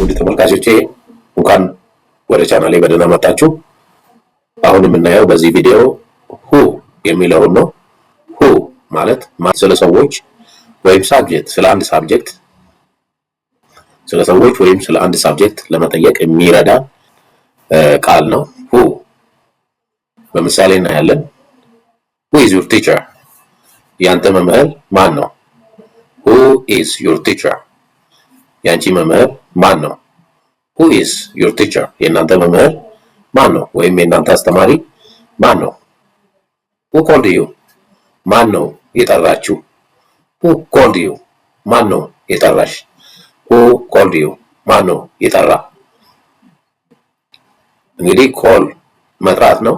ውድ ተመልካቾቼ እንኳን ወደ ቻናሌ በደህና መጣችሁ። አሁን የምናየው በዚህ ቪዲዮ who የሚለውን ነው። who ማለት ስለ ሰዎች ወይም ሳብጀክት ስለ አንድ ሳብጀክት ስለ ሰዎች ወይም ስለ አንድ ሳብጀክት ለመጠየቅ የሚረዳ ቃል ነው። who በምሳሌ እናያለን። who is your teacher? ያንተ መምህር ማን ነው? who is your teacher? ያንቺ መምህር ማን ነው? who is your teacher? የእናንተ መምህር ማን ነው? ወይም የእናንተ አስተማሪ ማን ነው? who called you? ማን ነው የጠራችሁ? who called you? ማን ነው የጠራሽ? who called you? ማን ነው የጠራ? እንግዲህ call መጥራት ነው።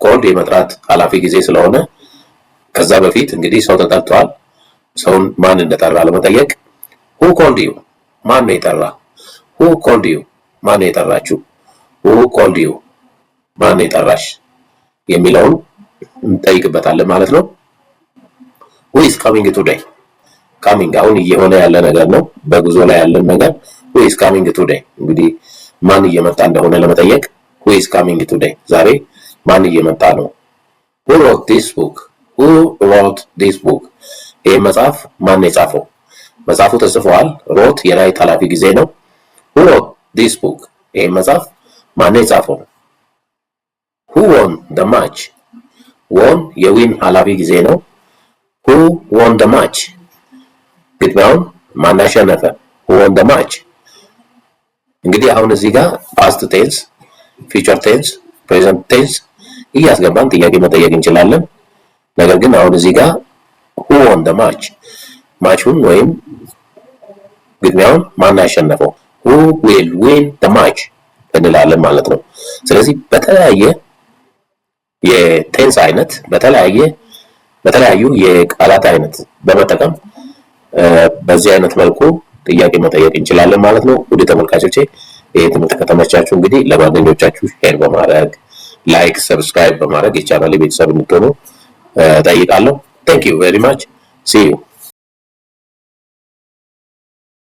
called የመጥራት ኃላፊ ጊዜ ስለሆነ ከዛ በፊት እንግዲህ ሰው ተጠርቷል። ሰውን ማን እንደጠራ ለመጠየቅ who called you? ማን ነው የጠራ? who called you? ማን ነው የጠራችሁ? who called you? ማን ነው የጠራሽ? የሚለውን እንጠይቅበታለን ማለት ነው። who is coming today? coming አሁን እየሆነ ያለ ነገር ነው። በጉዞ ላይ ያለ ነገር who is coming today? እንግዲህ ማን እየመጣ እንደሆነ ለመጠየቅ who is coming today? ዛሬ ማን እየመጣ ነው? who wrote this book? who wrote this book? ይሄ መጽሐፍ ማን ነው የጻፈው? መጽሐፉ ተጽፏል። wrote የራይት ኃላፊ ጊዜ ነው። who wrote this book? ይሄ መጽሐፍ ማን ነው የጻፈው? who won the match? won የዊን ኃላፊ ጊዜ ነው። who won the match? ግጥሚያውን ማን አሸነፈ? who won the match? እንግዲህ አሁን እዚህ ጋር past tense፣ future tense፣ present tense እያስገባን ጥያቄ መጠየቅ እንችላለን። ነገር ግን አሁን እዚህ ጋር who won the match? ማቹን ወይም ግጥሚያውን ማን አሸነፈው? who will win the match እንላለን ማለት ነው። ስለዚህ በተለያየ የቴንስ አይነት በተለያዩ የቃላት አይነት በመጠቀም በዚህ አይነት መልኩ ጥያቄ መጠየቅ እንችላለን ማለት ነው። ውድ ተመልካቾቼ ይሄ ትምህርት ከተመቻችሁ እንግዲህ ለጓደኞቻችሁ ሼር በማድረግ ላይክ፣ ሰብስክራይብ በማድረግ የቻናሌ ቤተሰብ እንድትሆኑ ጠይቃለሁ። Thank you very much. See you.